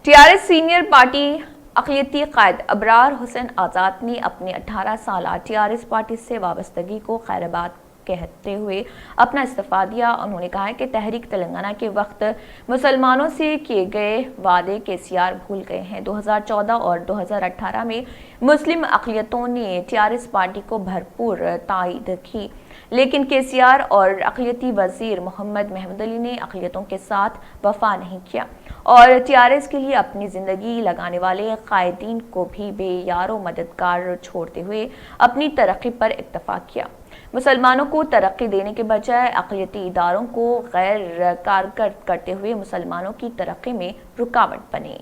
TRS senior party अक़लियती क़ायद अबरार हुसैन आज़ाद ने अपने 18 साल टीआरएस पार्टी से वाबस्तगी को खैरबाद कहते हुए अपना इस्तीफ़ा दिया। उन्होंने कहा कि तहरीक तेलंगाना के वक्त मुसलमानों से किए गए वादे केसीआर भूल गए हैं। 2014 और 2018 में मुस्लिम अक़लियतों ने टीआरएस पार्टी को भरपूर तायद की, लेकिन केसीआर और अक़लियती वज़ीर मोहम्मद महमूद अली ने अक़लियतों के साथ वफा नहीं किया और टीआरएस के लिए अपनी ज़िंदगी लगाने वाले कायदीन को भी बेयारो मददगार छोड़ते हुए अपनी तरक्की पर इक्तफा किया। मुसलमानों को तरक्की देने के बजाय अक़लियती इदारों को गैर कारगर करते हुए मुसलमानों की तरक्की में रुकावट बने।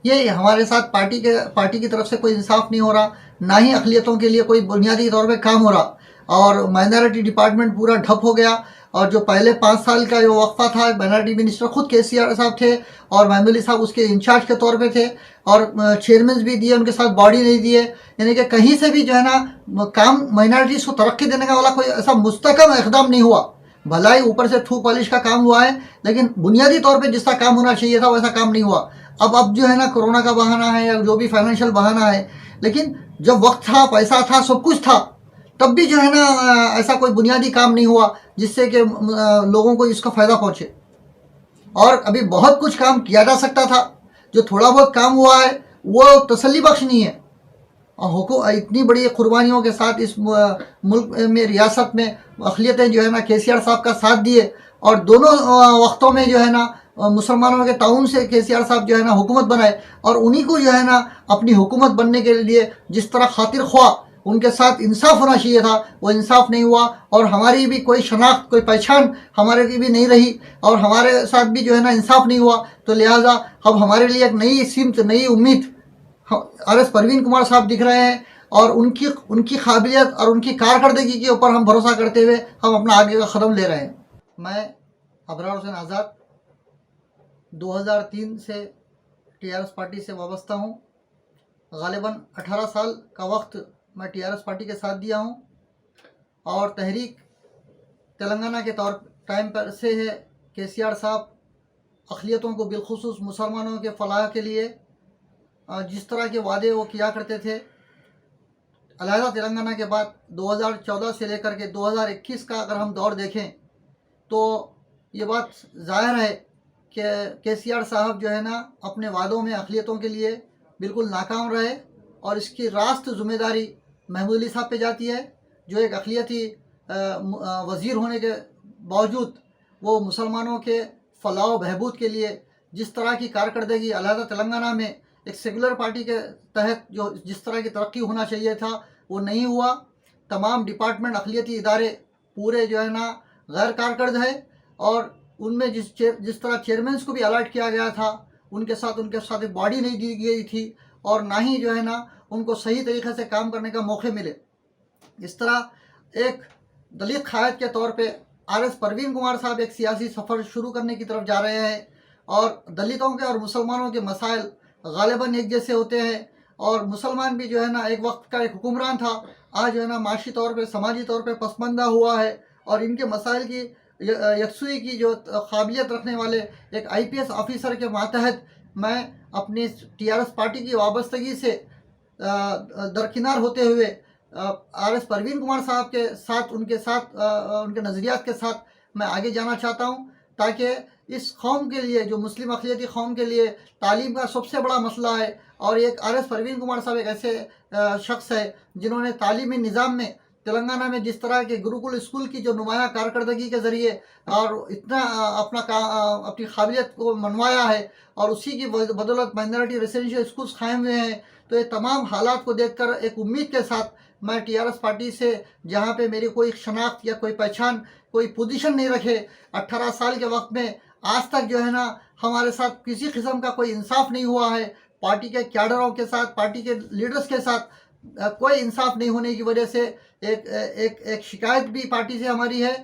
ये हमारे साथ पार्टी की तरफ से कोई इंसाफ नहीं हो रहा, ना ही अक़लियतों के लिए कोई बुनियादी तौर पे काम हो रहा और माइनॉरिटी डिपार्टमेंट पूरा ठप हो गया। और जो पहले 5 साल का जो वक्फा था, माइनॉरिटी मिनिस्टर खुद केसीआर साहब थे और महमूद अली साहब उसके इंचार्ज के तौर पे थे और चेयरमैन भी दिए, उनके साथ बॉडी नहीं दिए। यानी कि कहीं से भी जो है ना काम माइनॉरिटीज़ को तरक्की देने का वाला कोई ऐसा मुस्तकम इक़दाम नहीं हुआ। भला ही ऊपर से थू पॉलिश का काम हुआ है, लेकिन बुनियादी तौर पे जिसका काम होना चाहिए था वैसा काम नहीं हुआ। अब जो है ना कोरोना का बहाना है या जो भी फाइनेंशियल बहाना है, लेकिन जब वक्त था, पैसा था, सब कुछ था, तब भी जो है ना ऐसा कोई बुनियादी काम नहीं हुआ जिससे कि लोगों को इसका फ़ायदा पहुँचे। और अभी बहुत कुछ काम किया जा सकता था। जो थोड़ा बहुत काम हुआ है वो तसल्ली बख्श नहीं है। और इतनी बड़ी कुर्बानियों के साथ इस मुल्क में, रियासत में अक़लियतें जो है ना केसीआर साहब का साथ दिए और दोनों वक्तों में जो है ना मुसलमानों के ताउन से केसीआर साहब जो है ना हुकूमत बनाए और उन्हीं को जो है ना अपनी हुकूमत बनने के लिए जिस तरह खातिर ख्वाह उनके साथ इंसाफ होना चाहिए था, वो इंसाफ नहीं हुआ। और हमारी भी कोई शनाख्त, कोई पहचान हमारे की भी नहीं रही और हमारे साथ भी जो है ना इंसाफ नहीं हुआ। तो लिहाजा अब हमारे लिए एक नई सिमत, नई उम्मीद आर.एस. परवीन कुमार साहब दिख रहे हैं और उनकी काबिलियत और उनकी कारकर्दगी के ऊपर हम भरोसा करते हुए हम अपना आगे का कदम ले रहे हैं। मैं अबरार हुसैन आज़ाद 2003 से टीआरएस पार्टी से वाबस्ता हूँ। गालिबन 18 साल का वक्त मैं टीआरएस पार्टी के साथ दिया हूँ और तहरीक तेलंगाना के टाइम पर से है केसीआर साहब अक़लियतों को बिलखुसूस मुसलमानों के फलाह के लिए जिस तरह के वादे वो किया करते थे, अलहदा तेलंगाना के बाद 2014 से लेकर के 2021 का अगर हम दौर देखें तो ये बात ज़ाहिर है कि केसीआर साहब जो है ना अपने वादों में अक़लियतों के लिए बिल्कुल नाकाम रहे और इसकी रास्त ज़िम्मेदारी महमूद अली साहब पे जाती है, जो एक अक़लियती वज़ीर होने के बावजूद वो मुसलमानों के फ़लाह बहबूद के लिए जिस तरह की कारकर्दगी अलहदा तेलंगाना में एक सेकुलर पार्टी के तहत जो जिस तरह की तरक्की होना चाहिए था वो नहीं हुआ। तमाम डिपार्टमेंट, अक़लियती इदारे पूरे जो है ना गैर कारकर्द है और उनमें जिस तरह चेयरमैन्स को भी अलर्ट किया गया था उनके साथ एक बॉडी नहीं दी गई थी और ना ही जो है ना उनको सही तरीक़े से काम करने का मौके मिले। इस तरह एक दलित क़ायद के तौर पे आर.एस. परवीन कुमार साहब एक सियासी सफ़र शुरू करने की तरफ जा रहे हैं और दलितों के और मुसलमानों के मसाइल गालिबन एक जैसे होते हैं और मुसलमान भी जो है ना एक वक्त का एक हुक्मरान था, आज जो है ना माशी तौर पे, समाजी तौर पे पसमानदा हुआ है और इनके मसाइल की यकसुई की जो काबिलियत रखने वाले एक IPS ऑफिसर के मातहत मैं अपनी टीआरएस पार्टी की वाबस्तगी से दरकिनार होते हुए आर.एस. परवीन कुमार साहब के साथ उनके नज़रियात के साथ मैं आगे जाना चाहता हूँ ताकि इस कौम के लिए, जो मुस्लिम अक़लियती कौम के लिए तालीम का सबसे बड़ा मसला है और एक आर.एस. परवीन कुमार साहब एक ऐसे शख्स है जिन्होंने तालीमी निज़ाम में तेलंगाना में जिस तरह के गुरुकुल स्कूल की जो नुमाया कारकर्दगी के ज़रिए और इतना अपनी काबिलियत को मनवाया है और उसी की बदौलत माइनॉरिटी रेसिडेंशियल स्कूल्स कायम हुए हैं। तो ये तमाम हालात को देखकर एक उम्मीद के साथ मैं टीआरएस पार्टी से, जहाँ पे मेरी कोई शनाख्त या कोई पहचान, कोई पोजीशन नहीं रखे, 18 साल के वक्त में आज तक जो है ना हमारे साथ किसी किस्म का कोई इंसाफ नहीं हुआ है। पार्टी के कैडरों के साथ, पार्टी के लीडर्स के साथ कोई इंसाफ नहीं होने की वजह से एक शिकायत भी पार्टी से हमारी है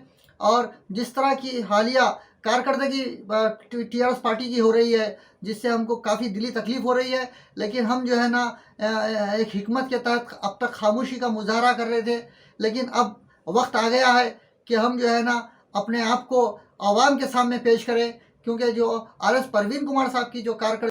और जिस तरह की हालिया कारकर्दगी टीआरएस पार्टी की हो रही है जिससे हमको काफ़ी दिली तकलीफ़ हो रही है, लेकिन हम जो है ना एक हिकमत के तहत अब तक खामोशी का मुजाहरा कर रहे थे, लेकिन अब वक्त आ गया है कि हम जो है ना अपने आप को आवाम के सामने पेश करें, क्योंकि जो आर.एस. परवीन कुमार साहब की जो कारकर्दगी